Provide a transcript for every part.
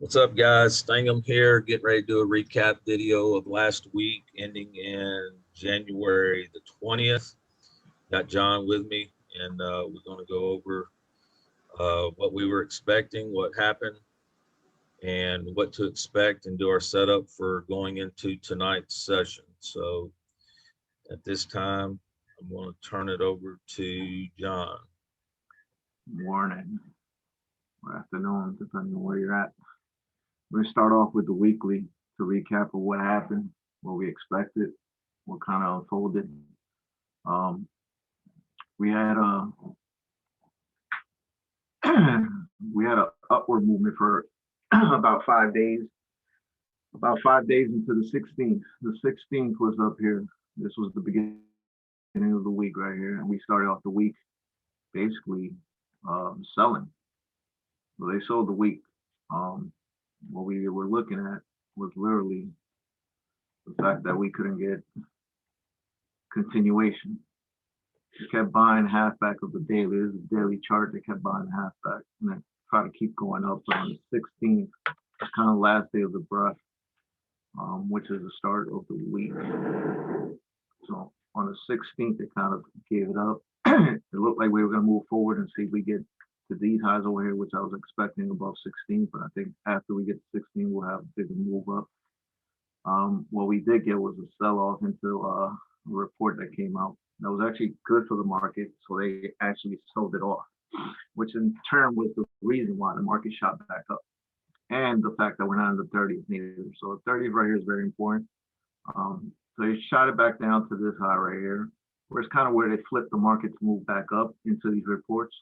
What's up, guys? Stingham here, getting ready to do a recap video of last week ending in January the 20th. Got John with me, and we're going to go over what we were expecting, what happened, and what to expect, and do our setup for going into tonight's session. So at this time, I'm going to turn it over to John. Morning or afternoon, depending on where you're at. We're going to start off with the weekly to recap of what happened, what we expected, what kind of unfolded. We had a we had an upward movement for about 5 days. About 5 days into the 16th. The 16th was up here. This was the beginning of the week right here, and we started off the week basically selling. So they sold the week. What we were looking at was literally the fact that we couldn't get continuation. They kept buying halfback of the daily. There's a daily chart. They kept buying halfback, and then try to keep going up. So on the 16th, it's kind of last day of the breath, which is the start of the week. So on the 16th, they kind of gave it up. It looked like we were going to move forward and see if we get to these highs over here, which I was expecting above 16, but I think after we get to 16, we'll have a bigger move up. What we did get was a sell-off into a report that came out that was actually good for the market, so they actually sold it off, which in turn was the reason why the market shot back up, and the fact that we're not in the 30s neither. So the 30s right here is very important. So they shot it back down to this high right here, where it's kind of where they flipped the market to move back up into these reports.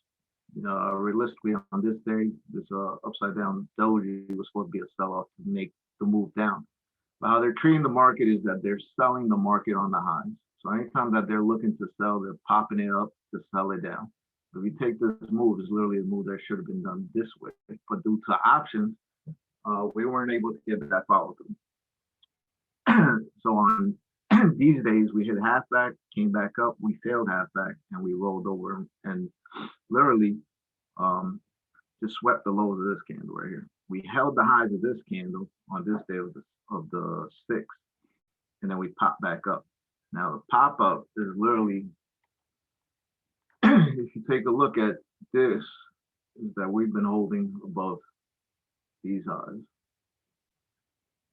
Realistically, on this day, this upside down doji was supposed to be a sell-off to make the move down. But how they're treating the market is that they're selling the market on the highs. So anytime that they're looking to sell, they're popping it up to sell it down. If you take this move, it's literally a move that should have been done this way. But due to options, we weren't able to get that follow through. So on these days, we hit halfback, came back up, we failed halfback, and we rolled over and literally just swept the lows of this candle right here. We held the highs of this candle on this day of the 6th, and then we popped back up. Now the pop up is literally, if you take a look at this, is that we've been holding above these highs.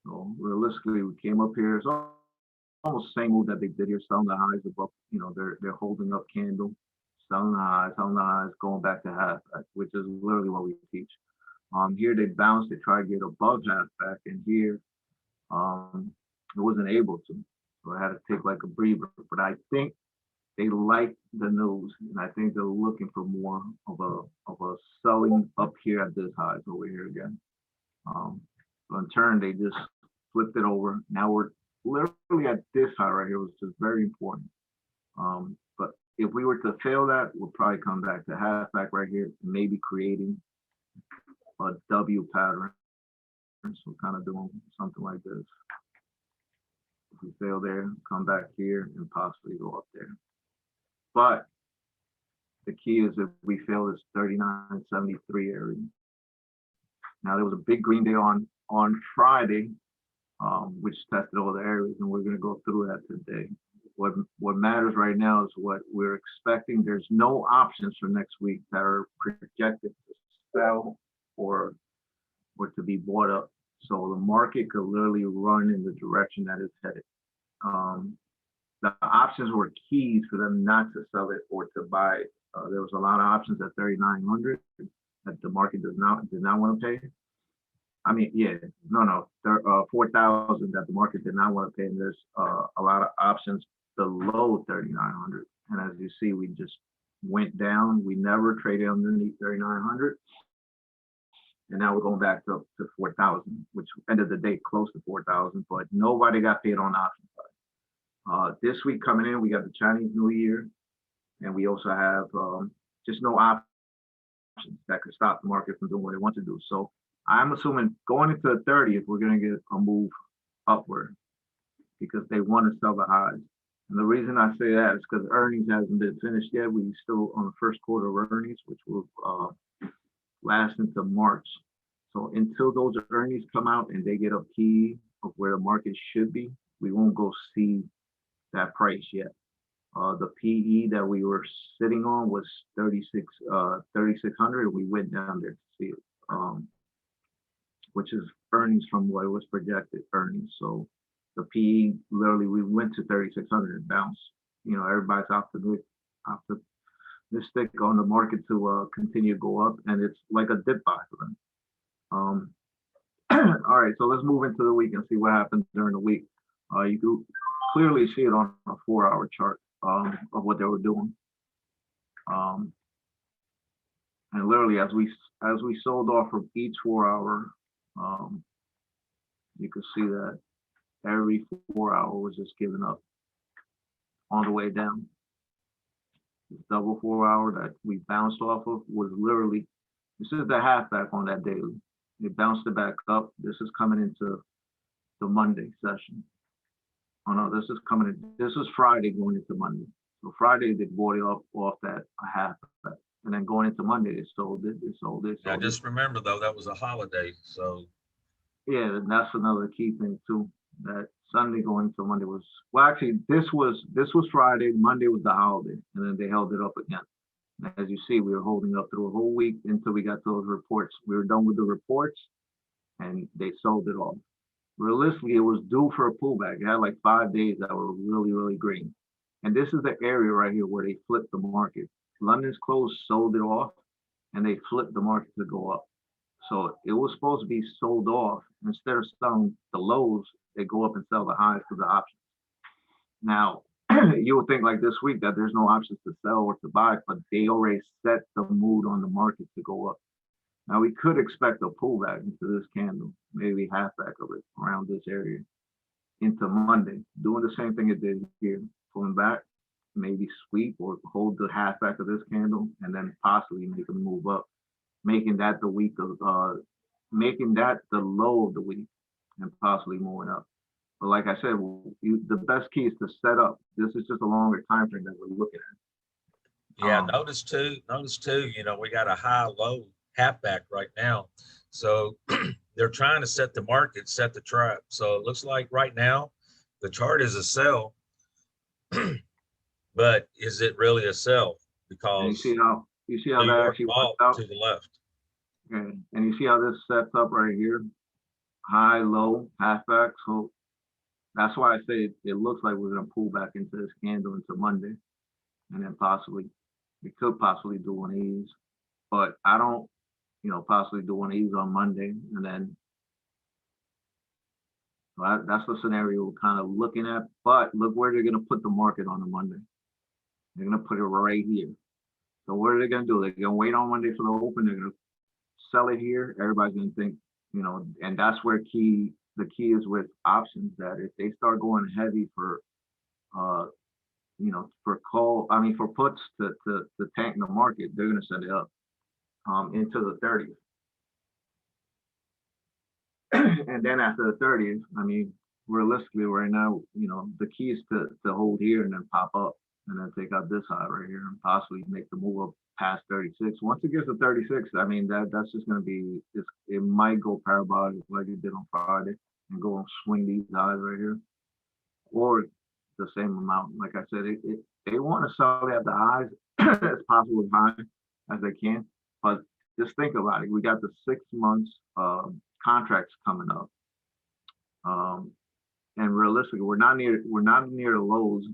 So realistically, we came up here. It's almost the same move that they did here, selling the highs above. They're holding up candle, selling the highs, going back to halfback, which is literally what we teach. Here they bounced, they tried to get above halfback, and here it wasn't able to. So I had to take like a breather. But I think they like the news, and I think they're looking for more of a selling up here at this highs over here again. So in turn, they just flipped it over. Now we're literally at this high right here, which is very important. But if we were to fail that, we'll probably come back to halfback right here, maybe creating a W pattern. So kind of doing something like this. If we fail there, come back here and possibly go up there. But the key is if we fail this 39.73 area. Now there was a big green day on Friday, which tested all the areas, and we're going to go through that today. What matters right now is what we're expecting. There's no options for next week that are projected to sell or to be bought up. So the market could literally run in the direction that it's headed. The options were keys for them not to sell it or to buy it. There was a lot of options at 3,900 that the market did not want to pay. I mean, yeah, no, 4,000 that the market did not want to pay. And there's a lot of options below 3,900. And as you see, we just went down. We never traded underneath 3,900. And now we're going back up to 4,000, which ended the day close to 4,000, but nobody got paid on the option side. This week coming in, we got the Chinese New Year, and we also have just no options that could stop the market from doing what it wants to do. So I'm assuming going into the 30th, we're going to get a move upward because they want to sell the highs. And the reason I say that is because earnings hasn't been finished yet. We still on the first quarter of earnings, which will last into March. So until those earnings come out and they get a P of where the market should be, we won't go see that price yet. The PE that we were sitting on was 3,600. We went down there to see it, which is earnings from what was projected earnings. So the PE, literally, we went to 3,600 and bounced. Everybody's optimistic on the market to continue to go up, and it's like a dip buy for them. All right, so let's move into the week and see what happens during the week. You can clearly see it on a 4-hour chart of what they were doing. And literally, as we sold off from each 4-hour, you can see that every 4-hour was just giving up on the way down. This double 4-hour that we bounced off of was literally, this is the halfback on that daily. It bounced it back up. This is coming into the Monday session. Oh no, this is Friday going into Monday. So Friday they bought it up off that a halfback. And then going into Monday, it sold it. Yeah, just remember though, that was a holiday. So yeah, and that's another key thing too. That Sunday going into Monday was, well, actually this was Friday, Monday was the holiday, and then they held it up again. As you see, we were holding up through a whole week until we got those reports. We were done with the reports and they sold it off. Realistically, it was due for a pullback. It had like 5 days that were really, really green. And this is the area right here where they flipped the market. London's close sold it off and they flipped the market to go up. So it was supposed to be sold off. Instead of selling the lows, they go up and sell the highs for the options. Now, you would think like this week that there's no options to sell or to buy, but they already set the mood on the market to go up. Now we could expect a pullback into this candle, maybe halfback of it around this area into Monday, doing the same thing it did here, pulling back, maybe sweep or hold the halfback of this candle, and then possibly make a move up, making that the week of, making that the low of the week, and possibly moving up. But like I said, the best key is to set up. This is just a longer time frame that we're looking at. yeah, notice too, we got a high-low halfback right now. So they're trying to set the market, set the trap. So it looks like right now the chart is a sell, but is it really a sell? Because and you see how New that York actually bought worked out to the left. Okay. And you see how this sets up right here, high, low, halfback. So that's why I say it looks like we're going to pull back into this candle into Monday, and then we could possibly do one of these, but I don't, possibly do one of these on Monday, and then that's the scenario we're kind of looking at. But look where they're going to put the market on a Monday. They're going to put it right here. So what are they going to do? They're going to wait on Monday for the open. They're going to sell it here. Everybody's going to think, and that's where the key is with options, that if they start going heavy for for puts to tank the market, they're going to set it up into the 30th. And then after the 30th, realistically right now, the key is to hold here and then pop up and then take out this high right here and possibly make the move up past 36. Once it gets to 36, that's just going to be, it might go parabolic like it did on Friday and go and swing these highs right here, or the same amount. Like I said, they want to sell at the highs as possible as high as they can. But just think about it. We got the 6 months contracts coming up, and realistically, we're not near the lows.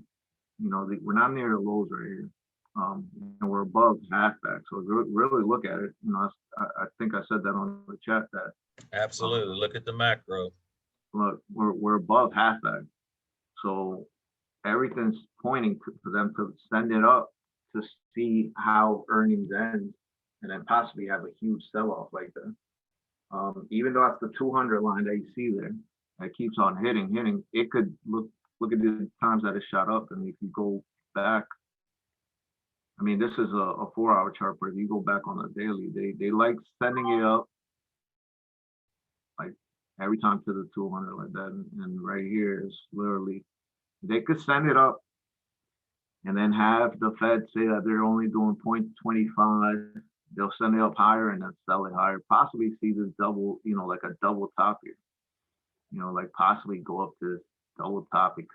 We're not near the lows right here, and we're above halfback. So really look at it. I think I said that on the chat. That absolutely, look at the macro. Look, we're above halfback, so everything's pointing for them to send it up to see how earnings end, and then possibly have a huge sell-off like that. Even though that's the 200 line that you see there, that keeps on hitting, it could look at the times that it shot up, and if you go back, this is a 4-hour chart, but if you go back on the daily, they like sending it up like every time to the 200 like that, and right here is literally, they could send it up and then have the Fed say that they're only doing 0.25, they'll send it up higher and then sell it higher. Possibly see this double, like a double top here. Like possibly go up to this double top. It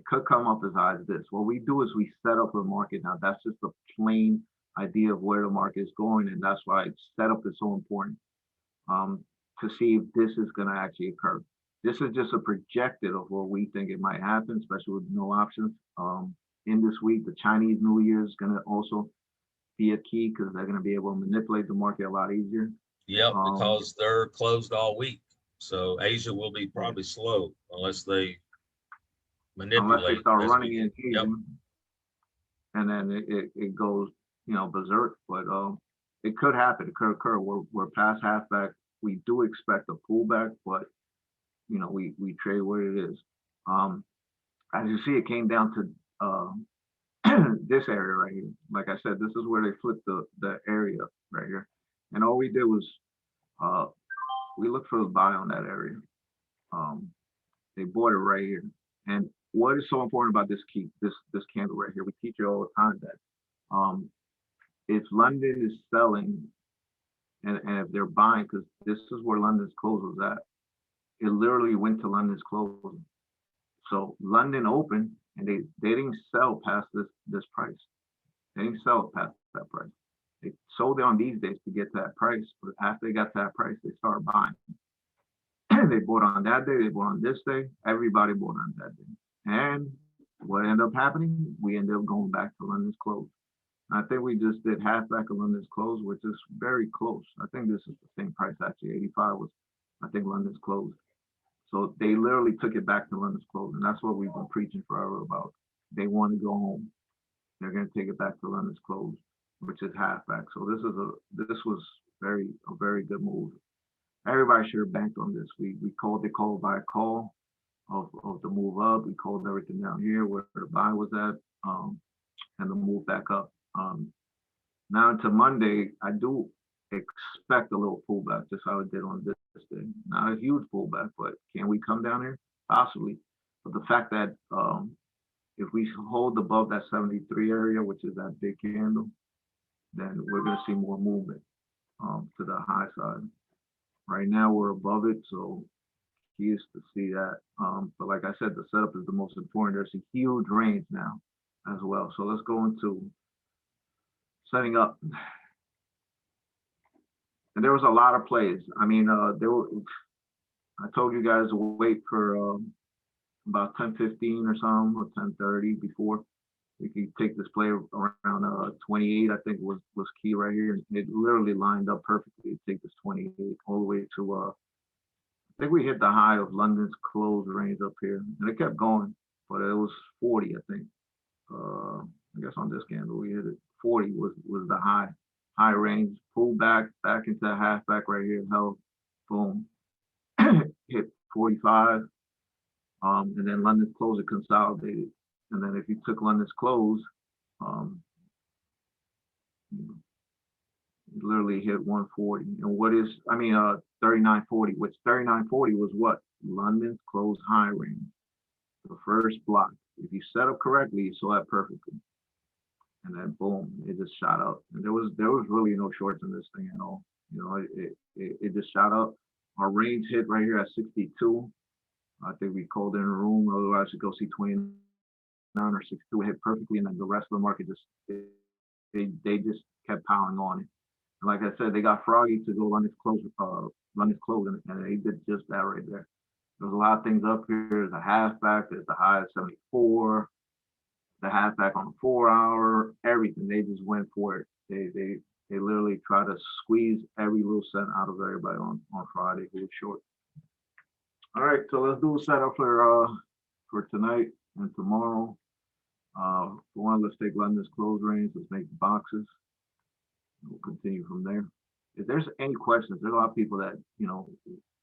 could come up as high as this. What we do is we set up a market now. That's just a plain idea of where the market is going, and that's why setup is so important. To see if this is going to actually occur. This is just a projected of what we think it might happen, especially with no options. In this week, the Chinese New Year is going to also be a key because they're going to be able to manipulate the market a lot easier. Yep, because they're closed all week. So Asia will be probably slow unless they manipulate. Unless they start running in Asia, yep. And then it goes, berserk. But it could happen. It could occur. We're past halfback. We do expect a pullback, but we trade what it is. As you see, it came down to this area right here. Like I said, this is where they flipped the area right here. And all we did was we looked for the buy on that area. They bought it right here. And what is so important about this candle right here? We teach you all the time that if London is selling and if they're buying, because this is where London's close was at, it literally went to London's close. So London opened and they didn't sell past this price. They didn't sell past that price. They sold it on these days to get to that price, but after they got to that price, they started buying. They bought on that day, they bought on this day, everybody bought on that day. And what ended up happening, we ended up going back to London's close. I think we just did halfback of London's close, which is very close. I think this is the same price actually. 85 was, I think, London's close. So they literally took it back to London's close, and that's what we've been preaching forever about. They want to go home. They're going to take it back to London's close, which is halfback. So this was a very good move. Everybody should have banked on this. We called the call by call of the move up. We called everything down here where the buy was at, and the move back up. Now into Monday, I do expect a little pullback, just how it did on this day. Not a huge pullback, but can we come down here? Possibly. But the fact that if we hold above that 73 area, which is that big candle, then we're going to see more movement to the high side. Right now we're above it, so key is to see that. But like I said, the setup is the most important. There's a huge range now as well. So let's go into setting up. And there was a lot of plays. I mean, I told you guys to wait for about 10:15 or something, or 10:30 before we could take this play around 28. I think was key right here. It literally lined up perfectly to take this 28 all the way to I think we hit the high of London's close range up here, and it kept going, but it was 40, I think. I guess on this candle we hit it. 40 was the high range. Pulled back into the halfback right here, held, boom, hit 45, and then London's close, it consolidated. And then if you took London's close, literally hit 140. And 3940, which 3940 was what? London's close high range, the first block. If you set up correctly, you saw that perfectly. And then boom, it just shot up. And there was really no shorts in this thing at all. It just shot up. Our range hit right here at 62. I think we called in a room, otherwise you go see 29 or 62. It hit perfectly, and then the rest of the market they just kept piling on it. And like I said, they got froggy to go London's close, and they did just that right there. There's a lot of things up here. There's a halfback. There's the high at 74. The halfback on the 4 hour. Everything. They just went for it. They literally try to squeeze every little cent out of everybody on Friday who was short. All right, so let's do a setup for tonight and tomorrow. For one, let's take London's close range. Let's make the boxes. We'll continue from there. If there's any questions, there's a lot of people that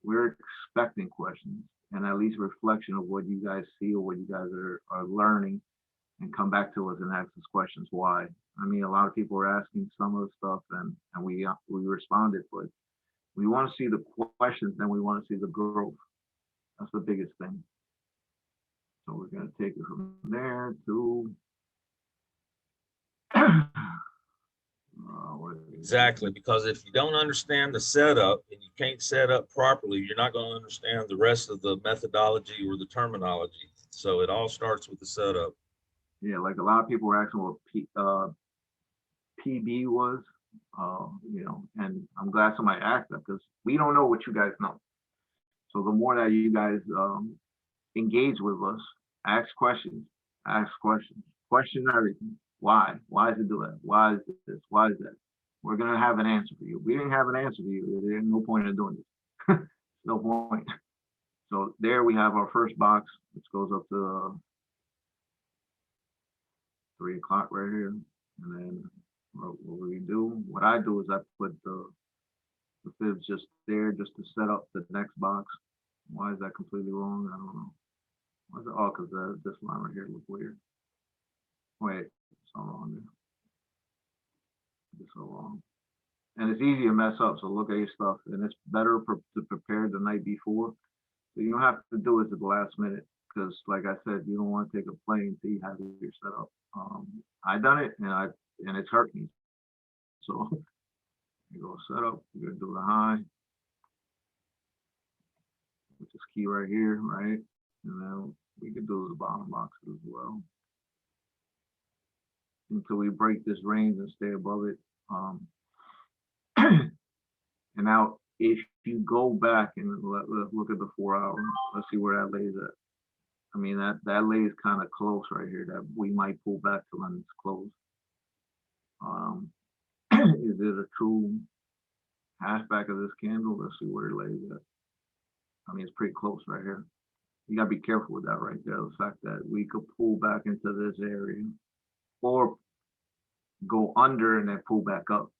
we're expecting questions and at least reflection of what you guys see or what you guys are learning, and come back to us and ask us questions. Why? I mean, a lot of people are asking some of the stuff, and we responded, but we want to see the questions, then we want to see the growth. That's the biggest thing. So we're going to take it from there to Exactly, because if you don't understand the setup and you can't set up properly, you're not going to understand the rest of the methodology or the terminology. So it all starts with the setup. Yeah, like a lot of people were asking what PB was, and I'm glad somebody asked that because we don't know what you guys know. So the more that you guys engage with us, ask questions, question everything. Why? Why does it do that? Why is this? Why is that? We're gonna have an answer for you. We didn't have an answer for you. There's no point in doing this. No point. So there we have our first box, which goes up to 3 o'clock right here. And then what I do is I put the fibs just there just to set up the next box. Why is that completely wrong? I don't know. Why is it? Oh, because this line right here looks weird. Wait, it's all wrong there. It's so wrong. And it's easy to mess up, so look at your stuff. And it's better to prepare the night before. So you don't have to do it at the last minute because, like I said, you don't want to take a plane until you have your setup. I done it and it's hurt me. So you go set up. You're gonna do the high, which is key right here, right? And then we can do the bottom boxes as well until we break this range and stay above it. And now if you go back and let's look at the 4 hour, let's see where that lays at. I mean, that lays kind of close right here that we might pull back to when it's closed. Is it a true halfback of this candle? Let's see where it lays at. I mean, it's pretty close right here. You gotta be careful with that right there. The fact that we could pull back into this area or go under and then pull back up.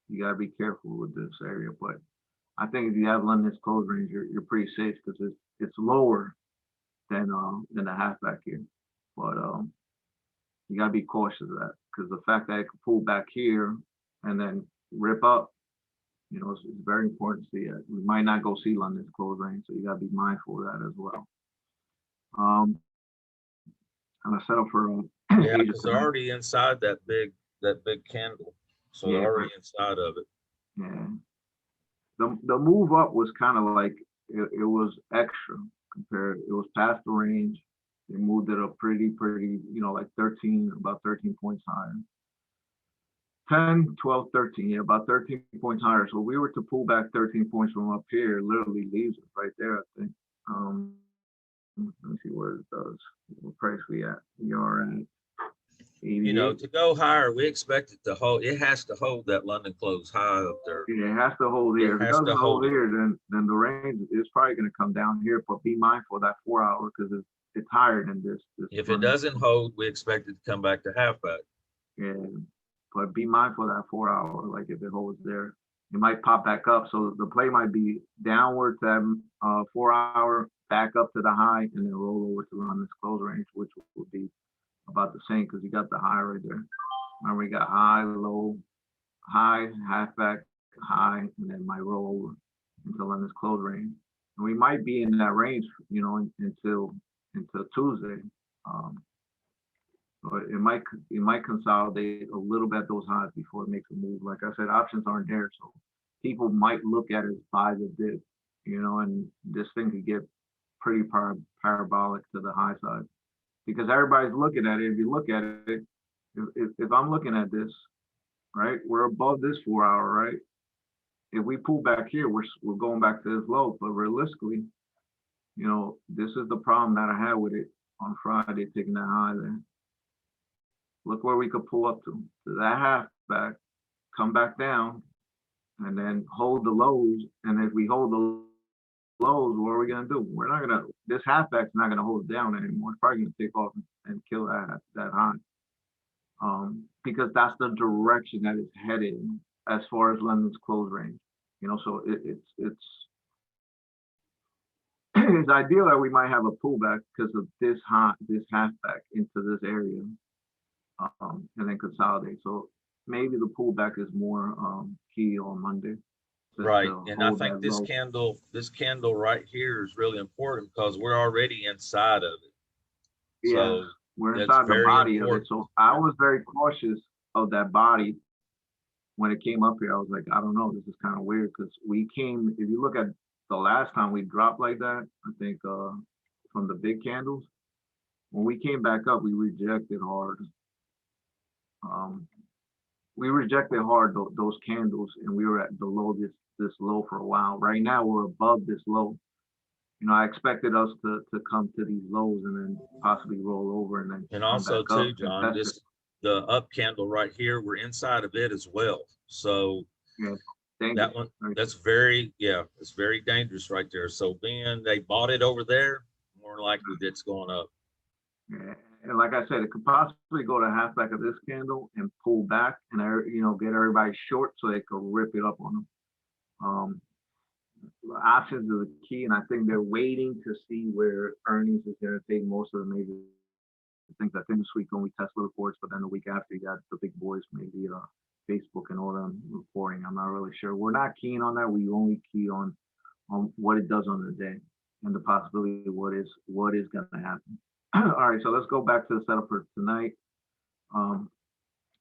You gotta be careful with this area. But I think if you have London's close range, you're pretty safe because it's lower than the halfback here. But you gotta be cautious of that because the fact that it could pull back here and then rip up, it's very important to see it. We might not go see London's close range, so you gotta be mindful of that as well. I'm gonna settle for yeah, because they're already inside that big candle, so yeah, they're already inside of it. Yeah, the move up was kind of like it was extra compared. It was past the range. They moved it up pretty, like 13, about 13 points higher. 10, 12, 13, yeah, about 13 points higher. So we were to pull back 13 points from up here, literally leaves us right there, I think. Let me see what it does. What price we at? We are at 88. To go higher, we expect it to hold. It has to hold that London close high up there. Yeah, it has to hold here. If it doesn't hold here, then the range is probably going to come down here. But be mindful of that 4 hour because it's higher than this. If it doesn't hold, we expect it to come back to halfback. Yeah, but be mindful of that 4 hour. Like if it holds there, it might pop back up. So the play might be downward to 4 hour, back up to the high, and then roll over to London's close range, which would be about the same because you got the high right there. Remember, we got high, low, high, halfback, high, and then might roll over until London's close range. And we might be in that range, until Tuesday. But it might consolidate a little bit those highs before it makes a move. Like I said, options aren't there, so people might look at it as buy the dip, and this thing could get pretty parabolic to the high side because everybody's looking at it. If you look at it, if I'm looking at this, right, we're above this 4 hour, right? If we pull back here, we're going back to this low, but realistically, this is the problem that I had with it on Friday, taking that high there. Look where we could pull up to that halfback, come back down, and then hold the lows. And if we hold the lows, what are we gonna do? We're not gonna. This halfback's not gonna hold it down anymore. It's probably gonna take off and kill that high, because that's the direction that it's headed as far as London's close range. So it's ideal that we might have a pullback because of this halfback into this area. And then consolidate. So maybe the pullback is more key on Monday. Right, and I think this candle right here is really important because we're already inside of it. Yeah, so we're inside the body of it. So I was very cautious of that body when it came up here, I was like, I don't know, this is kind of weird because we came, if you look at the last time we dropped like that, I think from the big candles, when we came back up, we rejected hard. We rejected hard those candles, and we were at below this low for a while. Right now, we're above this low. You know, I expected us to come to these lows and then possibly roll over and then And come also back up too, and John, test it. this the up candle right here, we're inside of it as well. So Yeah, that dangerous. one, Right? that's very, yeah, it's very dangerous right there. So being they bought it over there, more likely that's going up. Yeah. And like I said, it could possibly go to half back of this candle and pull back and get everybody short so they could rip it up on them. Options are the key, and I think they're waiting to see where earnings is going to take most of the major things. I think this week only Tesla reports, but then the week after you got the big boys, maybe Facebook and all them reporting. I'm not really sure. We're not keen on that. We only key on what it does on the day and the possibility of what is going to happen. All right, so let's go back to the setup for tonight.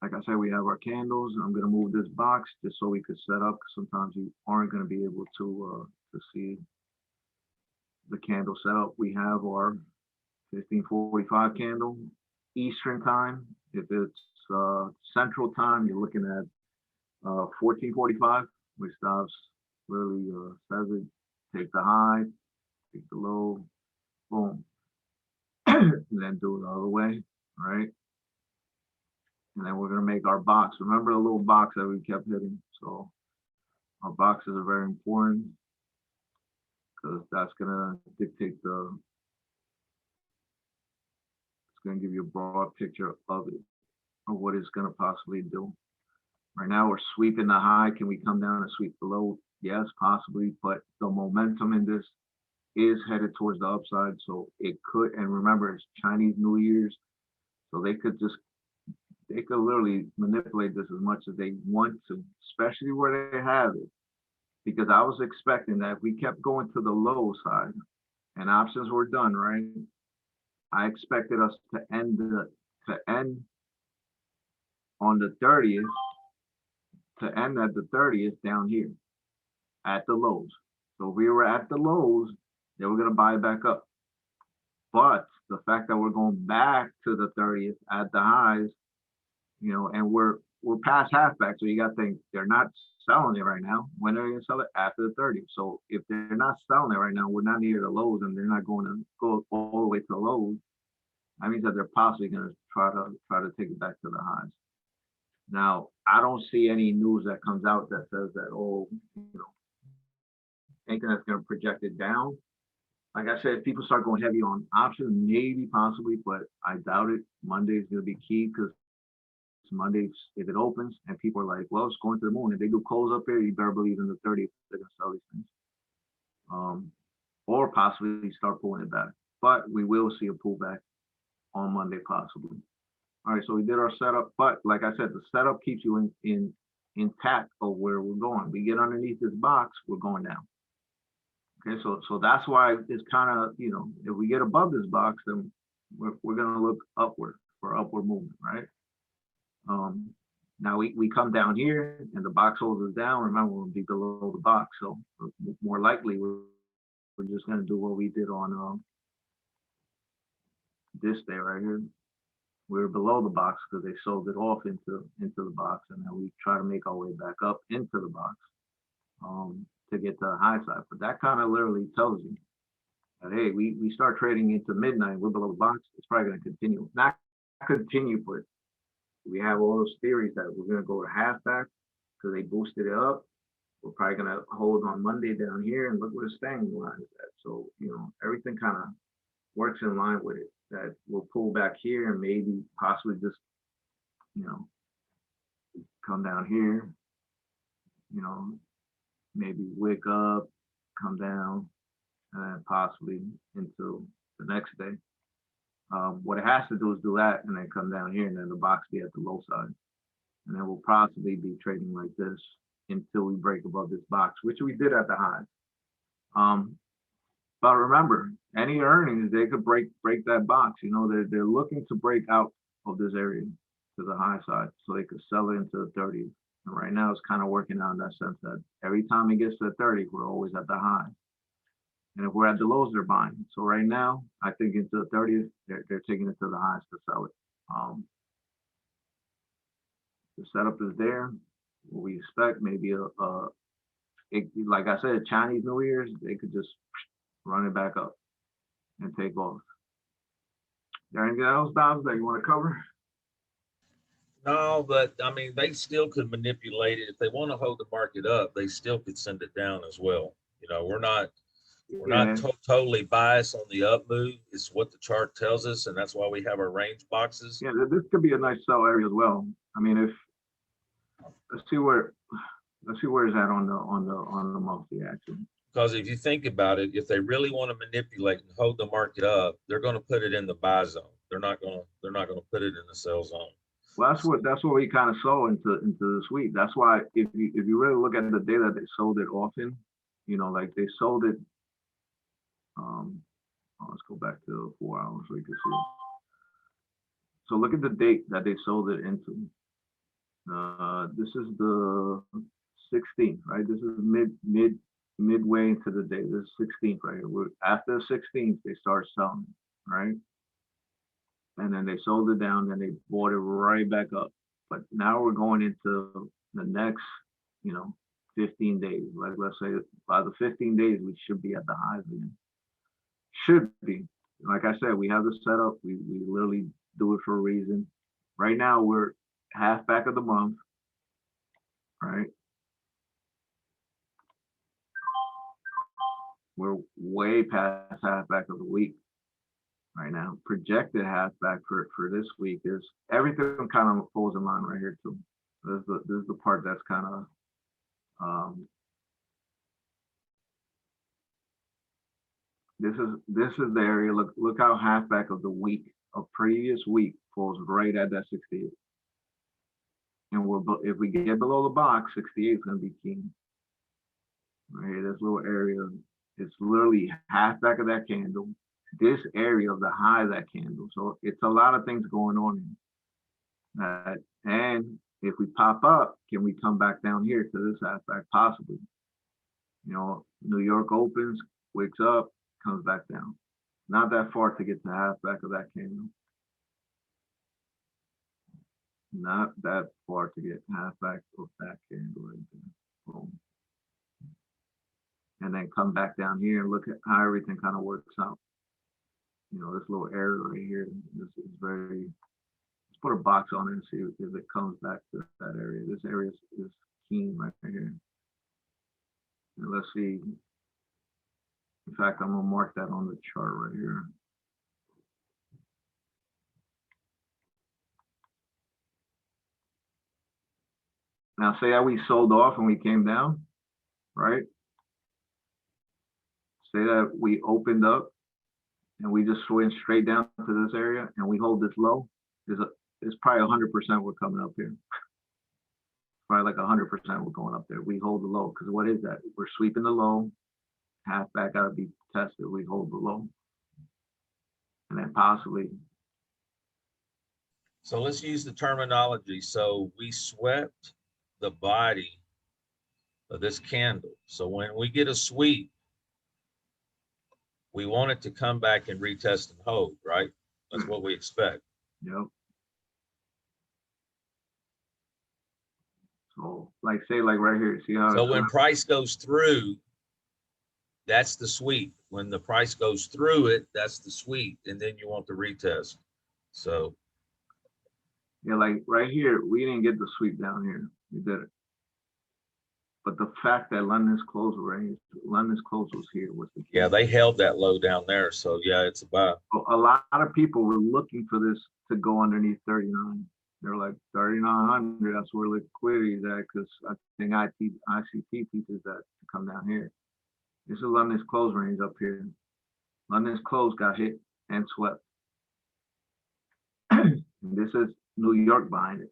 Like I said, we have our candles. I'm going to move this box just so we could set up. Sometimes you aren't going to be able to see the candle setup. We have our 1545 candle Eastern time. If it's Central time, you're looking at 1445, which stops really says it. Take the high, take the low, boom, and then do it the other way, all right? And then we're going to make our box. Remember the little box that we kept hitting? So our boxes are very important because that's going to dictate it's going to give you a broad picture of it, of what it's going to possibly do. Right now we're sweeping the high. Can we come down and sweep below? Yes, possibly, but the momentum in this is headed towards the upside. So it could, and remember, it's Chinese New Year's. So they could literally manipulate this as much as they want to, especially where they have it. Because I was expecting that if we kept going to the low side and options were done, right? I expected us to end on the 30th, to end at the 30th down here at the lows. So if we were at the lows, they were going to buy back up. But the fact that we're going back to the 30th at the highs, you know, and we're past halfback, so you got to think they're not selling it right now. When are they going to sell it? After the 30th. So if they're not selling it right now, we're not near the lows, and they're not going to go all the way to the lows. That means that they're possibly going to try to take it back to the highs. Now, I don't see any news that comes out that says that, oh, you know, anything that's going to project it down. Like I said, if people start going heavy on options, maybe possibly, but I doubt it. Monday is going to be key because Monday, if it opens and people are like, well, it's going to the moon. If they do close up here, you better believe in the 30th they're going to sell these things. Or possibly start pulling it back. But we will see a pullback on Monday, possibly. All right, so we did our setup, but like I said, the setup keeps you intact of where we're going. We get underneath this box, we're going down. Okay, so that's why it's kind of, you know, if we get above this box, then we're going to look upward for upward movement, right? Now we come down here and the box holds us down. Remember, we'll be below the box, so more likely we're just going to do what we did on this day right here. We were below the box because they sold it off into the box, and then we try to make our way back up into the box to get to the high side. But that kind of literally tells you that, hey, we start trading into midnight, we're below the box, it's probably going to continue. Not continue, but we have all those theories that we're going to go to half back because they boosted it up. We're probably going to hold on Monday down here, and look where the standing line is at. So, you know, everything kind of works in line with it, that we'll pull back here and maybe possibly just, you know, come down here, you know, maybe wick up, come down, and then possibly into the next day. What it has to do is do that and then come down here, and then the box be at the low side. And then we'll possibly be trading like this until we break above this box, which we did at the high. But remember, any earnings, they could break that box. You know, they're looking to break out of this area to the high side so they could sell it into the 30th. And right now it's kind of working out in that sense that every time it gets to the 30, we're always at the high. And if we're at the lows, they're buying. So right now, I think into the 30th, they're taking it to the highs to sell it. The setup is there. What we expect maybe like I said, Chinese New Year's, they could just run it back up and take off. There anything else, Dobbs, that you want to cover? No, but I mean, they still could manipulate it. If they want to hold the market up, they still could send it down as well. You know, we're not totally biased on the up move. It's what the chart tells us, and that's why we have our range boxes. Yeah, this could be a nice sell area as well. I mean, if let's see where it's at on the monthly action. Because if you think about it, if they really want to manipulate and hold the market up, they're going to put it in the buy zone. They're not going to put it in the sell zone. Well, that's what we kind of saw into this week. That's why if you really look at the data, they sold it often. You know, like they sold it. Let's go back to 4 hours so you can see. So look at the date that they sold it into. This is the 16th, right? This is midway into the day. This is 16th right here. After the 16th, they start selling, right? And then they sold it down, then they bought it right back up. But now we're going into the next, 15 days. Like let's say by the 15 days, we should be at the highs again. Should be. Like I said, we have the setup. We literally do it for a reason. Right now we're half back of the month, right? We're way past half back of the week right now. Projected half back for this week is everything kind of falls in line right here too. This is the part that's kind of this is the area. Look how half back of the week of previous week falls right at that 68. And if we get below the box, 68 is going to be key. Right here, this little area, it's literally half back of that candle. This area of the high of that candle. So it's a lot of things going on. And if we pop up, can we come back down here to this half back? Possibly. New York opens, wakes up, comes back down. Not that far to get to half back of that candle. Not that far to get half back of that candle right there. Boom. And then come back down here and look at how everything kind of works out. This little area right here, this is very, let's put a box on it and see if it comes back to that area. This area is keen right here. And let's see. In fact, I'm gonna mark that on the chart right here. Now say that we sold off and we came down, right? Say that we opened up and we just went straight down to this area and we hold this low, it's probably 100% we're coming up here. Probably like 100% we're going up there. We hold the low, because what is that? We're sweeping the low, half back gotta be tested, we hold the low. And then possibly. So let's use the terminology. So we swept the body of this candle. So when we get a sweep, we want it to come back and retest and hold, right? That's what we expect. Yep. So like say like right here, see how. So when price goes through, that's the sweep. When the price goes through it, that's the sweep. And then you want the retest. So. Yeah, like right here, we didn't get the sweep down here. We did it. But the fact that London's close was here was the key. Yeah, they held that low down there. So yeah, it's about. A lot of people were looking for this to go underneath 39. They're like 3,900. That's where liquidity is at, because I think ICT teaches that to come down here. This is London's close range up here. London's close got hit and swept. And this is New York behind it.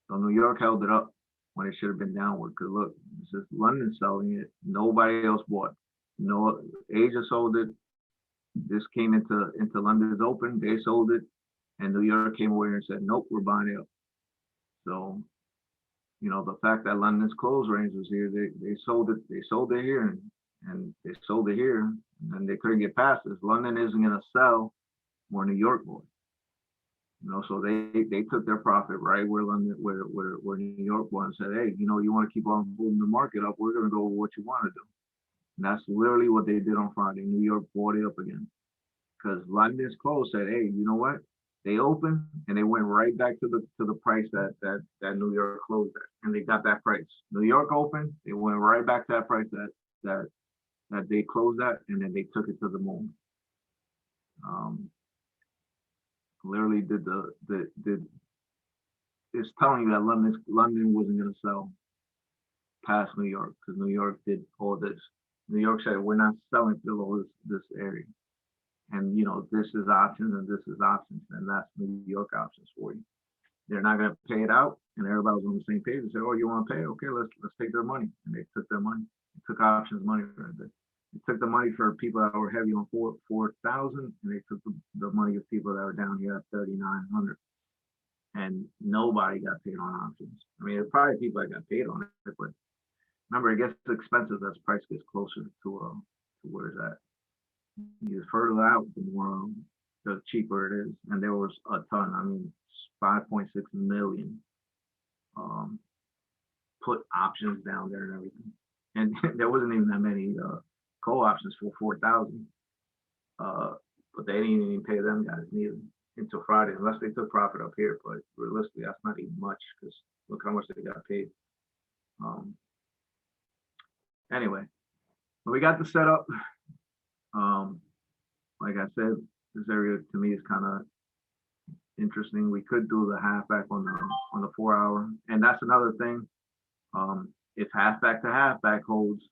So New York held it up when it should have been downward. Because look, this is London selling it. Nobody else bought. No, Asia sold it. This came into London's open. They sold it, and New York came away and said, "Nope, we're buying it up." So you know, the fact that London's close range was here, they sold it here, and they sold it here, and they couldn't get past this. London isn't going to sell more New York boy. You know, so they took their profit right where London, where New York was, and said, hey, you know, you want to keep on holding the market up, we're going to go with what you want to do. And that's literally what they did on Friday. New York bought it up again because London's close said, hey, you know what? They opened and they went right back to the price that New York closed at, and they got that price. New York opened, they went right back to that price that they closed at, and then they took it to the moon. Literally it's telling you that London wasn't going to sell past New York because New York did all this. New York said we're not selling below this area, and you know this is options and this is options, and that's New York options for you. They're not going to pay it out, and everybody was on the same page and said, "Oh, you want to pay? Okay, let's take their money." And they took their money. They took options money right there. They took the money for people that were heavy on 4,000, and they took the money of people that were down here at 3,900. And nobody got paid on options. I mean, there's probably people that got paid on it, but remember, it gets expensive as price gets closer to where it's at. You get further out, the more the cheaper it is. And there was a ton. I mean, 5.6 million put options down there and everything. And there wasn't even that many call options for 4,000. But they didn't even pay them guys neither until Friday, unless they took profit up here. But realistically, that's not even much because look how much they got paid. Anyway, we got the setup. Like I said, this area to me is kind of interesting. We could do the halfback on the 4 hour, and that's another thing. If halfback to halfback holds,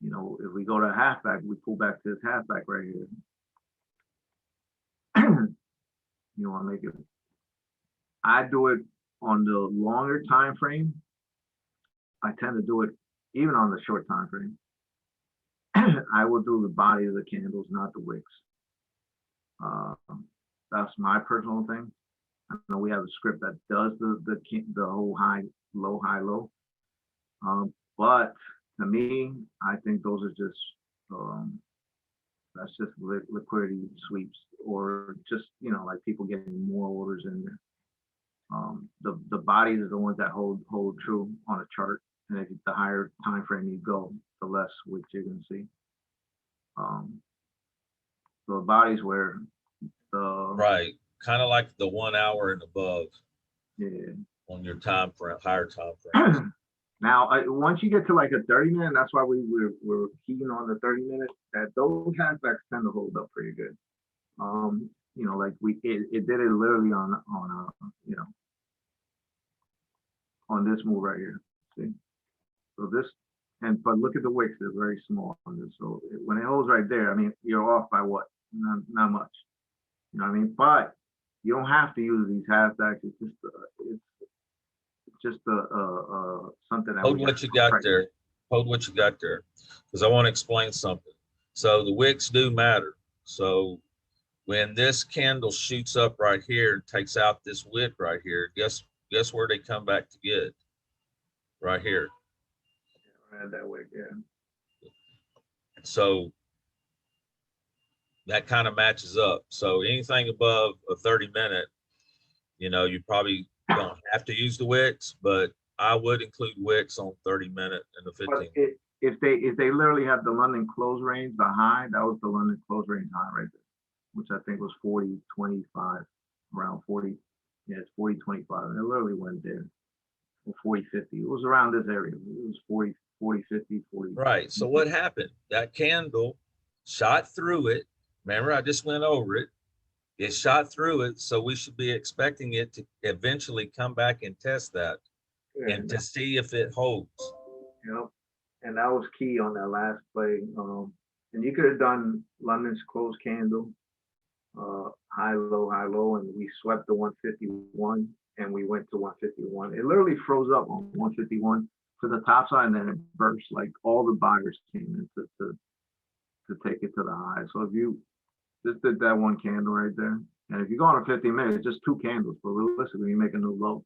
you know, if we go to halfback, we pull back to this halfback right here. You want to make it. I do it on the longer time frame. I tend to do it even on the short time frame. I will do the body of the candles, not the wicks. That's my personal thing. I know we have a script that does the whole high, low. But to me, I think those are just that's just liquidity sweeps, or just, you know, like people getting more orders in there. The bodies are the ones that hold true on a chart, and if the higher time frame you go, the less wicks you're going to see. So the bodies where the Right, kind of like the 1 hour and above. Yeah. On your time frame, higher time frame. Now, once you get to like a 30-minute, that's why we're keying on the 30-minute. That those halfbacks tend to hold up pretty good. You know, like it did it literally on you know, on this move right here. See, so this, but look at the wicks; they're very small on this. So when it holds right there, I mean, you're off by what? Not much. You know what I mean? But you don't have to use these halfbacks. It's just something that Hold what you got there. Hold what you got there, because I want to explain something. So the wicks do matter. So when this candle shoots up right here and takes out this wick right here, guess where they come back to get? Right here. Right that wick, yeah. So that kind of matches up. So anything above a 30-minute, you know, you probably don't have to use the wicks, but I would include wicks on 30-minute and the 15. If they literally have the London close range, the high, that was the London close range high right there, which I think was 40.25, around 40. Yeah, it's 40.25. And it literally went there. Or 40.50. It was around this area. It was 40.50, 40. Right. So what happened? That candle shot through it. Remember, I just went over it. It shot through it, so we should be expecting it to eventually come back and test that, and to see if it holds. Yep. And that was key on that last play. And you could have done London's close candle, high, low, and we swept the 151, and we went to 151. It literally froze up on 151 to the top side, and then it burst. Like all the buyers came in to take it to the high. So if you just did that one candle right there, and if you go on a 15-minute, just two candles, but realistically, you make a new low.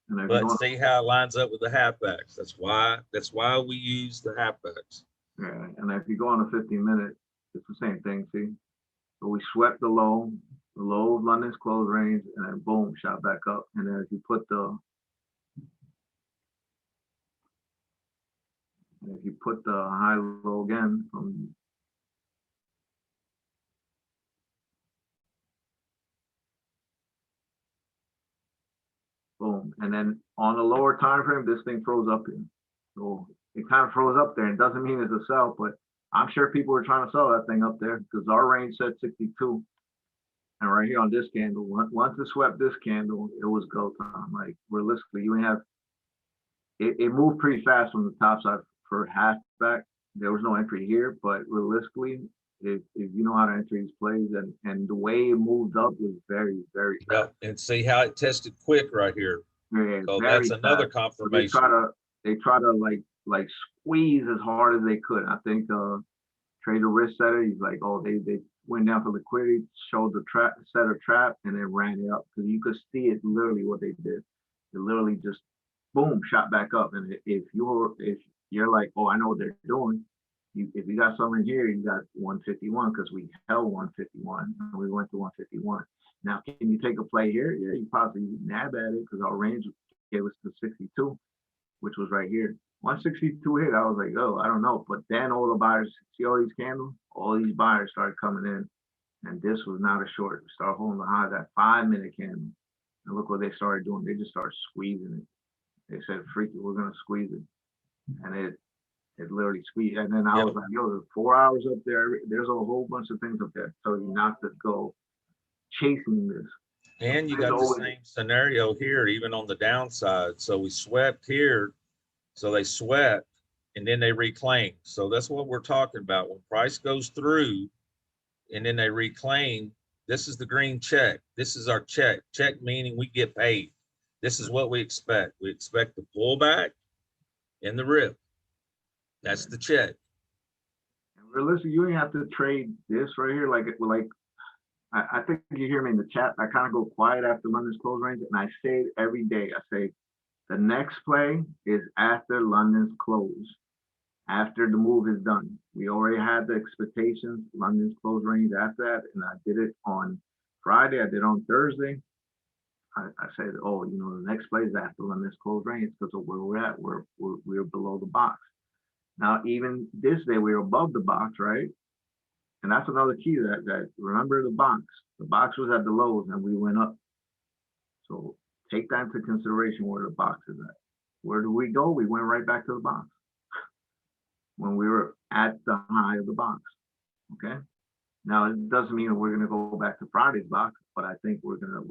And if you're But going, see how it lines up with the halfbacks. That's why we use the halfbacks. yeah, and if you go on a 15-minute, it's the same thing. See, so we swept the low of London's close range, and then boom, shot back up. And then if you put the high low again from boom, and then on the lower time frame, this thing froze up here. So it kind of froze up there. It doesn't mean it's a sell, but I'm sure people were trying to sell that thing up there because our range said 62. And right here on this candle, once it swept this candle, it was go time. Like realistically, you have it moved pretty fast from the top side for half back. There was no entry here, but realistically, if you know how to enter these plays and the way it moved up was very, very fast. Yeah, and see how it tested quick right here. Yeah, So very that's another fast. So confirmation. they try to like squeeze as hard as they could. I think Trader Risk said it. He's like, oh, they went down for liquidity, showed the trap, set a trap, and then ran it up because you could see it literally what they did. It literally just boom, shot back up. And if you're like, oh, I know what they're doing. If you got something here, you got 151 because we held 151 and we went to 151. Now, can you take a play here? Yeah, you possibly nab at it because our range gave us to 62, which was right here. 162 hit, I was like, oh, I don't know. But then all the buyers, see all these candles? All these buyers started coming in. And this was not a short. We started holding the high, that 5-minute candle. And look what they started doing. They just started squeezing it. They said, freak it, we're going to squeeze it. And it literally squeezed. And then I was like, yo, there's 4 hours up there. There's a whole bunch of things up there. So you not to go chasing this. And you got the same scenario here, even on the downside. So we swept here. So they swept and then they reclaimed. So that's what we're talking about. When price goes through and then they reclaim, this is the green check. This is our check. Check meaning we get paid. This is what we expect. We expect the pullback and the rip. That's the check. Realistically, you ain't have to trade this right here. Like I think you hear me in the chat. I kind of go quiet after London's close range, and I say it every day. I say the next play is after London's close, after the move is done. We already had the expectations, London's close range after that, and I did it on Friday. I did it on Thursday. I said, oh, you know, the next play is after London's close range because of where we're at. We're below the box. Now, even this day, we were above the box, right? And that's another key that remember the box. The box was at the lows and we went up. So take that into consideration where the box is at. Where do we go? We went right back to the box when we were at the high of the box. Okay. Now it doesn't mean we're gonna go back to Friday's box, but I think we're gonna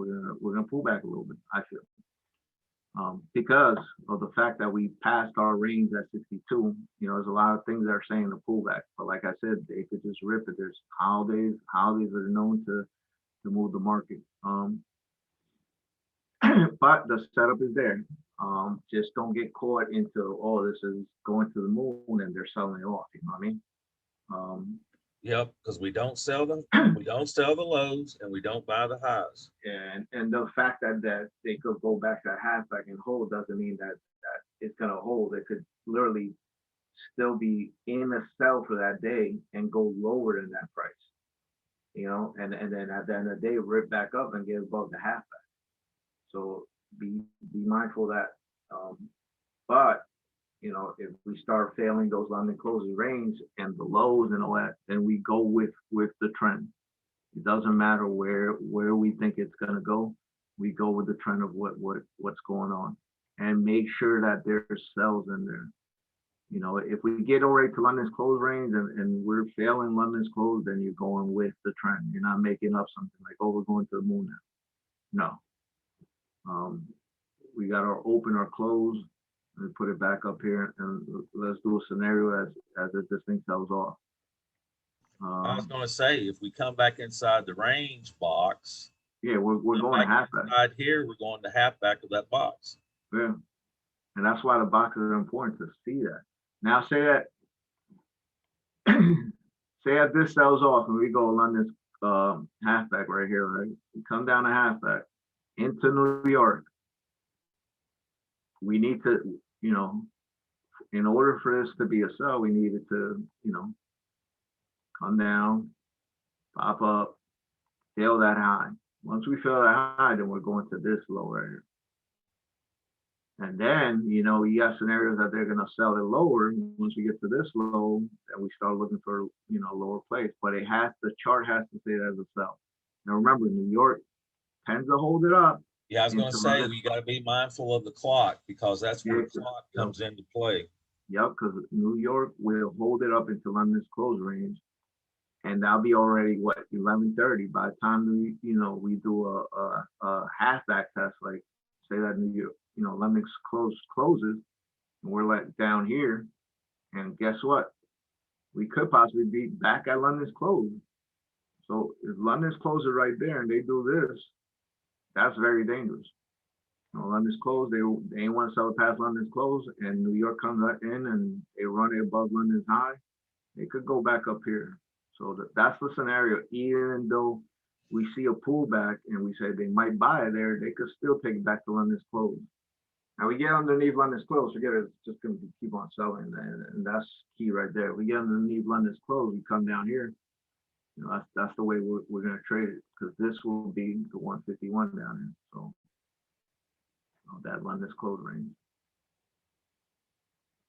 pull back a little bit. I feel. Because of the fact that we passed our range at 62, you know, there's a lot of things that are saying the pullback. But like I said, they could just rip it. There's holidays are known to move the market. But the setup is there. Just don't get caught into, oh, this is going to the moon and they're selling it off. You know what I mean? Yep, because we don't sell them, we don't sell the lows, and we don't buy the highs. And the fact that they could go back to halfback and hold doesn't mean that it's gonna hold. It could literally still be in a sell for that day and go lower than that price. You know, and then at the end of the day, rip back up and get above the halfback. So be mindful of that. But you know, if we start failing those London closing range and the lows and all that, then we go with the trend. It doesn't matter where we think it's gonna go. We go with the trend of what's going on, and make sure that there's sells in there. You know, if we get already to London's close range and we're failing London's close, then you're going with the trend. You're not making up something like, oh, we're going to the moon now. No. We got our open or close. And put it back up here and let's do a scenario as if this thing sells off. I was going to say, if we come back inside the range box, yeah, we're going to halfback. Inside here, we're going to halfback of that box. Yeah, and that's why the boxes are important to see that. Now, say that this sells off and we go London's halfback right here, right? We come down to halfback into New York. we need to, in order for this to be a sell, we needed to, come down, pop up, fill that high. Once we fill that high, then we're going to this low right here. And then, you got scenarios that they're going to sell it lower. Once we get to this low, then we start looking for, lower place. But the chart has to say that as a sell. Now remember, New York tends to hold it up. Yeah, I was going to say, you got to be mindful of the clock, because that's where the clock comes into play. Yep, because New York will hold it up into London's close range. And that'll be already, what, 11:30. By the time we do a half back test, like say that New York, London's closes, and we're let down here. And guess what? We could possibly be back at London's close. So if London's close is right there and they do this, that's very dangerous. London's close, they ain't want to sell it past London's close, and New York comes in and they run it above London's high. They could go back up here. So that's the scenario. Even though we see a pullback and we say they might buy it there, they could still take it back to London's close. Now we get underneath London's close, forget it, it's just going to keep on selling, and that's key right there. We get underneath London's close, we come down here. That's the way we're going to trade it, because this will be the 151 down here. So that London's close range.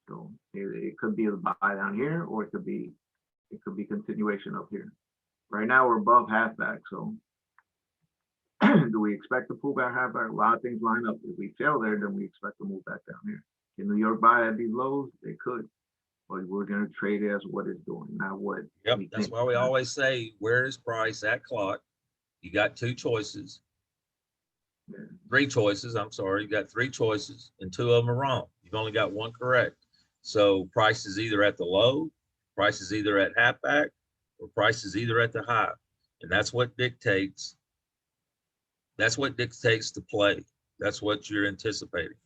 So it could be a buy down here, or it could be continuation up here. Right now we're above halfback, so do we expect to pull back halfback? A lot of things line up. If we fail there, then we expect to move back down here. Can New York buy at these lows? They could, but we're going to trade it as what it's doing, not what. Yep, that's why we always say, where is price at clock? You got two choices. Yeah. Three choices, I'm sorry. You got three choices, and two of them are wrong. You've only got one correct. So price is either at the low, price is either at halfback, or price is either at the high. And that's what dictates. That's what dictates the play. That's what you're anticipating.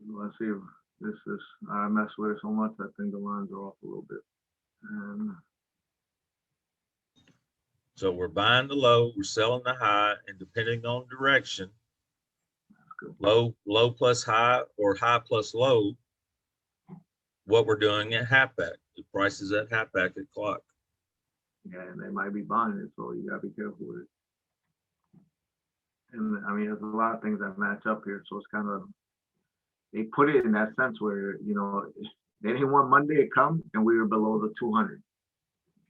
Let's see if this is, I mess with it so much, I think the lines are off a little bit. So we're buying the low, we're selling the high, and depending on direction, low plus high or high plus low, what we're doing at halfback. The price is at halfback at clock. Yeah, and they might be buying it, so you gotta be careful with it. And I mean, there's a lot of things that match up here, so it's kind of, they put it in that sense where, they didn't want Monday to come and we were below the 200.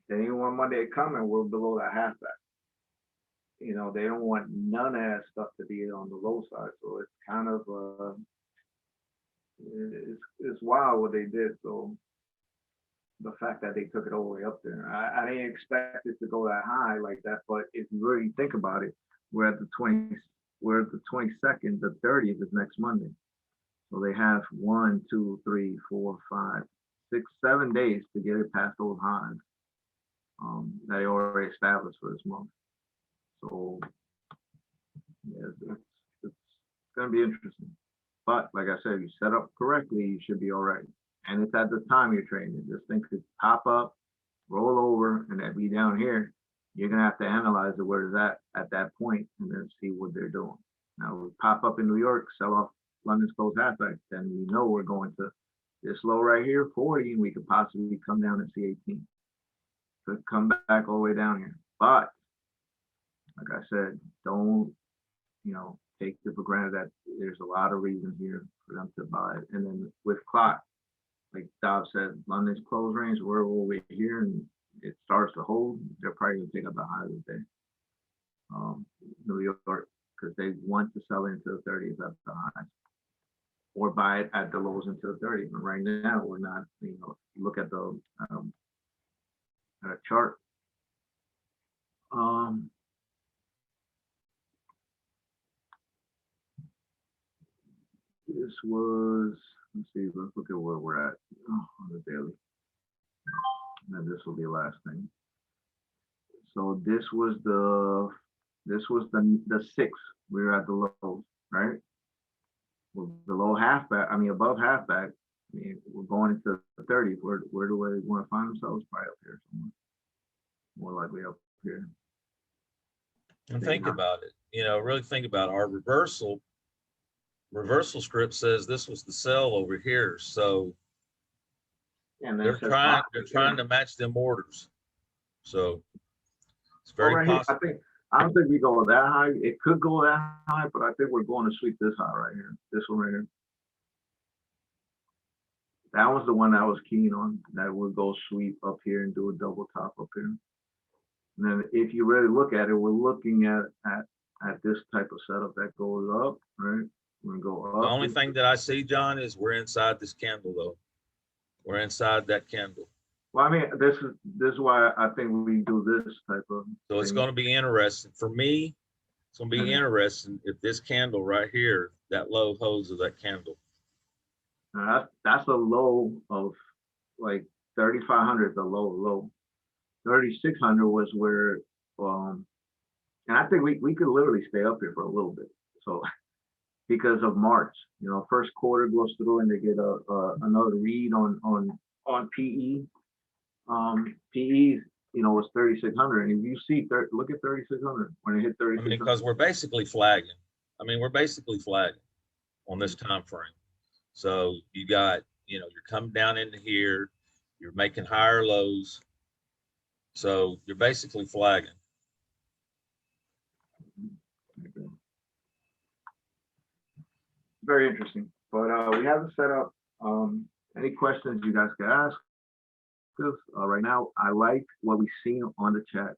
They didn't want Monday to come and we're below that halfback. They don't want none of that stuff to be on the low side, so it's kind of it's wild what they did. So the fact that they took it all the way up there, I didn't expect it to go that high like that. But if you really think about it, we're at the 22nd, the 30th is next Monday. So they have 1, 2, 3, 4, 5, 6, 7 days to get it past those highs that they already established for this month. So yeah, it's going to be interesting. But like I said, if you set up correctly, you should be all right. And it's at the time you're trading. This thing could pop up, roll over, and then be down here. You're going to have to analyze it where it's at that point, and then see what they're doing. Now, we pop up in New York, sell off London's close halfback, then we know we're going to this low right here, 40, and we could possibly come down and see 18. Could come back all the way down here. But like I said, don't, take it for granted that there's a lot of reasons here for them to buy it. And then with clock, like Dob said, London's close range, we're over here and it starts to hold, they're probably going to pick up the high of the day. New York, because they want to sell into the 30s at the highs, or buy it at the lows into the 30s. But right now, we're not, look at the chart. This was, let's see, let's look at where we're at on the daily. And this will be the last thing. So this was the 6th. We were at the lows, right? We're below halfback. I mean, above halfback. I mean, we're going into the 30s. Where do we want to find ourselves? Probably up here somewhere. More likely up here. And think about it. Really think about our reversal reversal script says this was the sell over here. So And then they're it says trying to match them orders. So it's well, very right here, possible. I don't think we go that high. It could go that high, but I think we're going to sweep this high right here. This one right here. That was the one I was keen on. That would go sweep up here and do a double top up here. And then if you really look at it, we're looking at this type of setup that goes up, right? We're gonna go up. The only thing that I see, John, is we're inside this candle though. We're inside that candle. Well, I mean, this is why I think we do this type of. So it's going to be interesting for me. It's going to be interesting if this candle right here, that low holds of that candle. That's a low of like 3,500. The low. 3,600 was where, and I think we could literally stay up here for a little bit. So because of March, you know, first quarter goes through and they get another read on PE. PE, you know, was 3,600, and if you see, look at 3,600 when it hit 3,600. Because we're basically flagging. We're basically flagging on this time frame. So you got, you know, you're coming down into here, you're making higher lows. So you're basically flagging. Very interesting. But we have it set up. Any questions you guys can ask? Right now, I like what we see on the chat,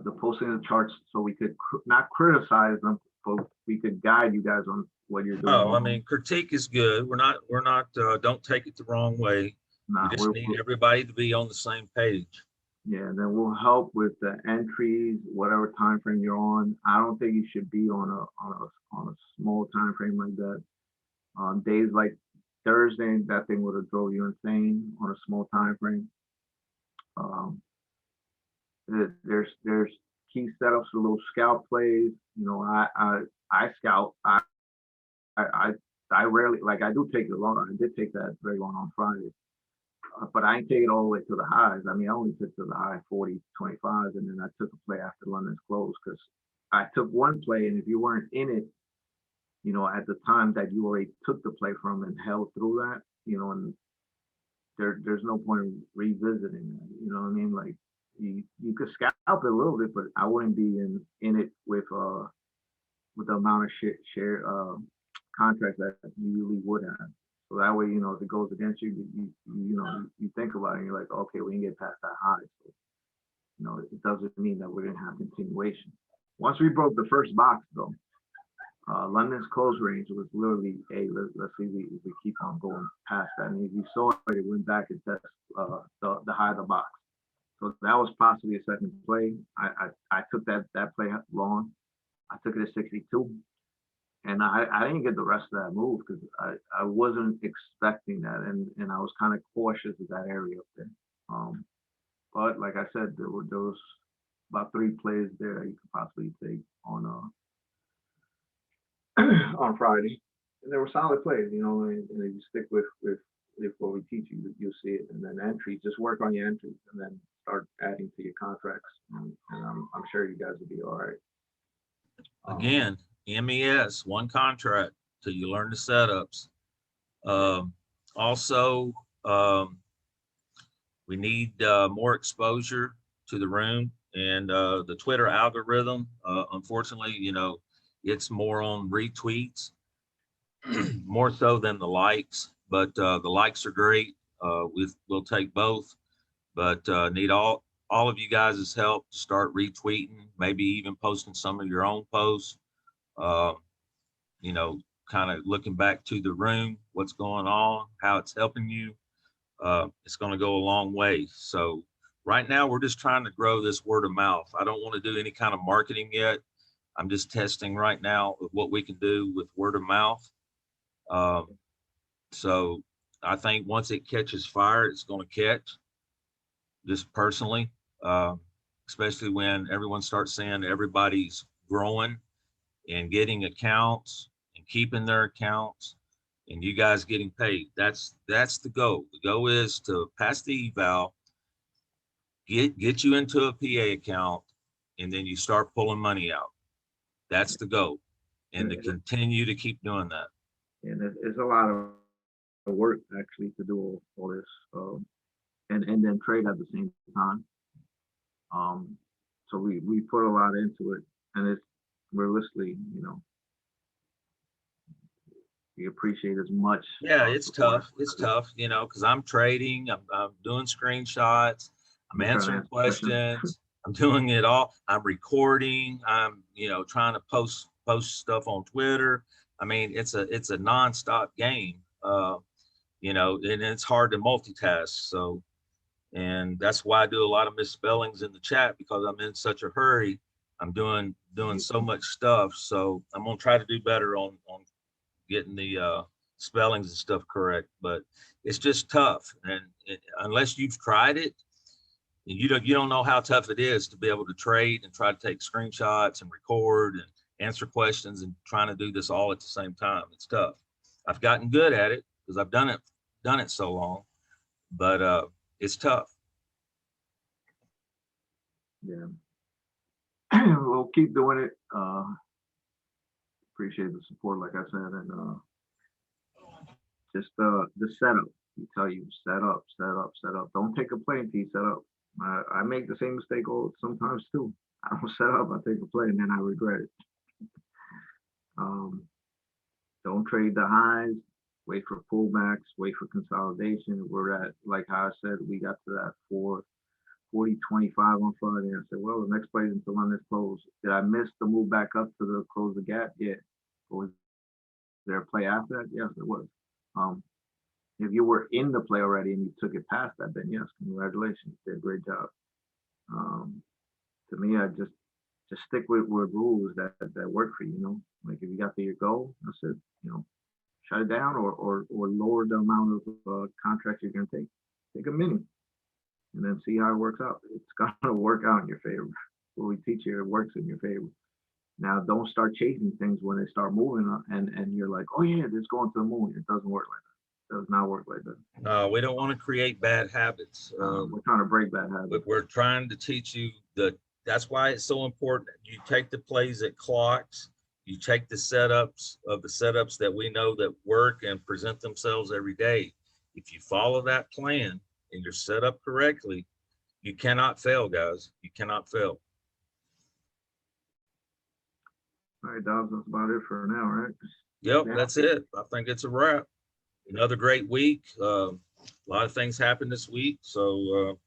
the posting of the charts, so we could not criticize them, but we could guide you guys on what you're doing. No, critique is good. We're not. Don't take it the wrong way. We just need everybody to be on the same page. Yeah, and then we'll help with the entries, whatever time frame you're on. I don't think you should be on a small time frame like that. On days like Thursday, that thing would have drove you insane on a small time frame. There's key setups for little scout plays. You know, I scout. I rarely, like, I do take it long. I did take that very long on Friday, but I didn't take it all the way to the highs. I only took to the high 40, 25, and then I took a play after London's close because I took one play, and if you weren't in it, you know, at the time that you already took the play from and held through that, you know, and there's no point in revisiting that. You know what I mean? Like you could scalp it a little bit, but I wouldn't be in it with the amount of share contracts that you usually would have. So that way, you know, if it goes against you, you think about it and you're like, okay, we can get past that high. So, you know, it doesn't mean that we're gonna have continuation. Once we broke the first box though, London's close range was literally, hey, let's see if we keep on going past that. And if you saw it, it went back and tested the high of the box. So that was possibly a second play. I took that play long. I took it at 62. And I didn't get the rest of that move because I wasn't expecting that. And I was kind of cautious of that area up there. But like I said, there was about 3 plays there that you could possibly take on Friday, and there were solid plays, you know, and if you stick with what we teach you, you'll see it. And then entries, just work on your entries and then start adding to your contracts. And I'm sure you guys will be all right. Again, MES, one contract till you learn the setups. Also, we need more exposure to the room and the Twitter algorithm. Unfortunately, you know, it's more on retweets, more so than the likes, but the likes are great. We'll take both, but need all of you guys' help to start retweeting, maybe even posting some of your own posts. You know, kind of looking back to the room, what's going on, how it's helping you. It's going to go a long way. So right now we're just trying to grow this word of mouth. I don't want to do any kind of marketing yet. I'm just testing right now what we can do with word of mouth. So I think once it catches fire, it's going to catch, just personally, especially when everyone starts saying everybody's growing and getting accounts and keeping their accounts and you guys getting paid. That's the goal. The goal is to pass the eval, get you into a PA account, and then you start pulling money out. That's the goal, and to continue to keep doing that. And it's a lot of work actually to do all this, and then trade at the same time. Um, so we put a lot into it, and it's realistically, we appreciate as much Yeah, it's support. tough. It's tough, you know, because I'm trading, I'm doing screenshots, I'm We're trying to answering answer questions. questions, I'm doing it all. I'm recording, I'm, you know, trying to post stuff on Twitter. I mean, it's a nonstop game, you know, and it's hard to multitask. So, and that's why I do a lot of misspellings in the chat because I'm in such a hurry. I'm doing so much stuff. So I'm gonna try to do better on getting the spellings and stuff correct, but it's just tough. And unless you've tried it, you don't know how tough it is to be able to trade and try to take screenshots and record and answer questions and trying to do this all at the same time. It's tough. I've gotten good at it because I've done it so long, but it's tough. Yeah, we'll keep doing it. Appreciate the support, like I said, and just the setup. We tell you set up, set up, set up. Don't take a play until you set up. I make the same mistake sometimes too. I don't set up, I take a play, and then I regret it. Um, don't trade the highs. Wait for pullbacks. Wait for consolidation. We're at, like how I said, we got to that 440.25 on Friday. I said, well, the next play is until on this close. Did I miss the move back up to the close the gap? Yeah. Or was there a play after that? Yes, there was. Um, if you were in the play already and you took it past that, then yes, congratulations, you did a great job. To me, I just stick with rules that work for you. Like if you got to your goal, that's it. Shut it down or lower the amount of contracts you're going to take. Take a mini, and then see how it works out. It's gonna work out in your favor. What we teach you, it works in your favor. Now, don't start chasing things when they start moving up, and you're like, oh yeah, this going to the moon. It doesn't work like that. It does not work like that. No, we don't want to create bad habits. We're trying to break bad habits. But we're trying to teach you that's why it's so important. You take the plays at clocks, you take the setups that we know that work and present themselves every day. If you follow that plan and you're set up correctly, you cannot fail, guys. You cannot fail. All right, Dobbs, that's about it for now, right? Yep, that's it. I think it's a wrap. Another great week. A lot of things happened this week. So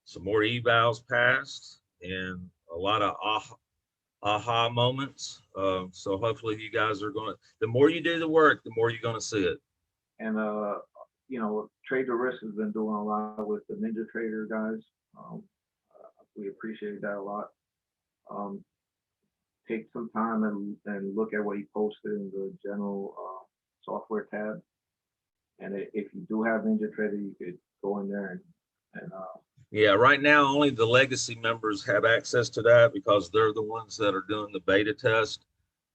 some more evals passed and a lot of aha moments. So hopefully you guys are the more you do the work, the more you're going to see it. And, Trade the Risk has been doing a lot with the Ninja Trader guys. We appreciate that a lot. Take some time and look at what he posted in the general software tab. And if you do have Ninja Trader, you could go in there and yeah, right now only the legacy members have access to that because they're the ones that are doing the beta test.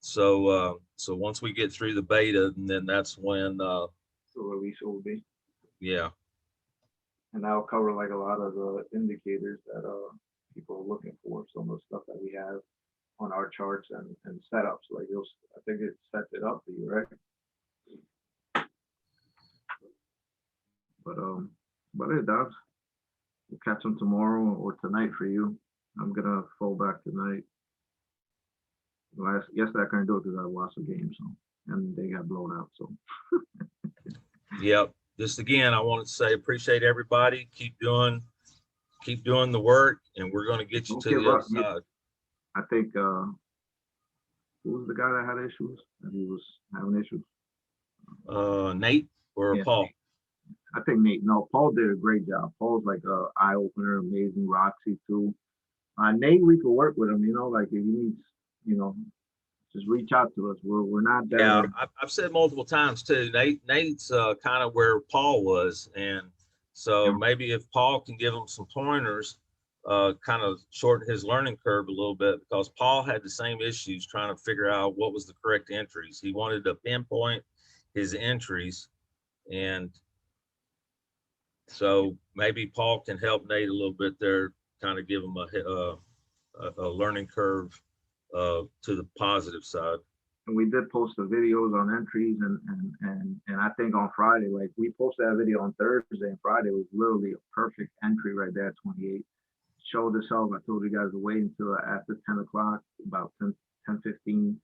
So so once we get through the beta, then that's when the release will be. Yeah. And that'll cover like a lot of the indicators that people are looking for. Some of the stuff that we have on our charts and setups. Like I think it sets it up for you, right? But it does. We'll catch them tomorrow or tonight for you. I'm gonna fall back tonight. Yesterday I couldn't do it because I watched the game, and they got blown out. So. Yep. Just again, I wanted to say appreciate everybody. Keep doing the work, and we're going to get you to the other side. I think who was the guy that had issues? That he was having issues. Nate or yeah. Paul? I think Nate. No, Paul did a great job. Paul's like a eye opener, amazing. Roxy too. Nate, we could work with him. Like if he needs, just reach out to us. We're not that. Yeah, I've said multiple times too. Nate's kind of where Paul was, and so maybe if Paul can give him some pointers, kind of shorten his learning curve a little bit, because Paul had the same issues trying to figure out what was the correct entries. He wanted to pinpoint his entries, and so maybe Paul can help Nate a little bit there, kind of give him a learning curve to the positive side. and we did post the videos on entries, and I think on Friday, like we posted that video on Thursday, and Friday was literally a perfect entry right there, 28. Showed itself. I told you guys to wait until after 10 o'clock, about 10:15.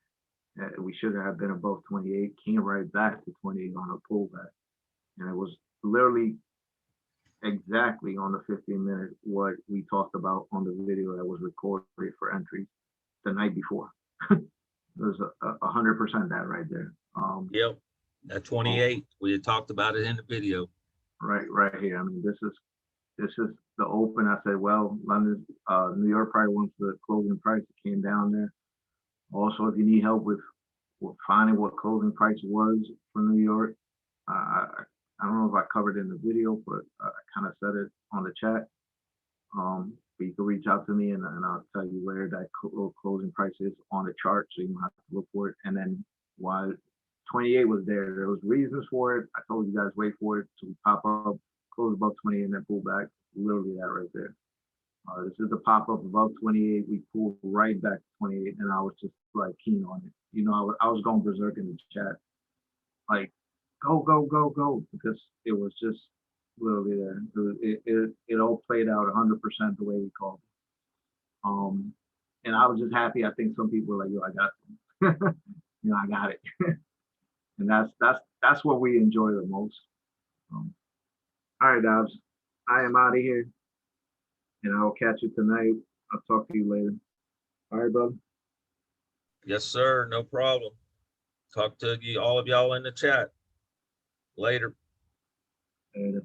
We should have been above 28. Came right back to 28 on a pullback, and it was literally exactly on the 15-minute what we talked about on the video that was recorded for entries the night before. It was 100% that right there. Yep, at 28, we had talked about it in the video. Right here. I mean, this is the open. I said, well, London, New York probably wants the closing price. It came down there. Also, if you need help with finding what closing price was for New York, I don't know if I covered it in the video, but I kind of said it on the chat. But you can reach out to me and I'll tell you where that closing price is on the chart, so you don't have to look for it. And then why 28 was there was reasons for it. I told you guys wait for it to pop up, close above 28, and then pull back. Literally that right there. This is the pop up above 28. We pulled right back to 28, and I was just like keen on it. You know, I was going berserk in the chat, like go, because it was just literally there. It all played out 100% the way we called it. And I was just happy. I think some people were like, yo, I got it. You know, I got it. And that's what we enjoy the most. All right, Dobbs, I am out of here, and I'll catch you tonight. I'll talk to you later. All right, brother. Yes, sir. No problem. Talk to you, all of y'all in the chat. Later. Later.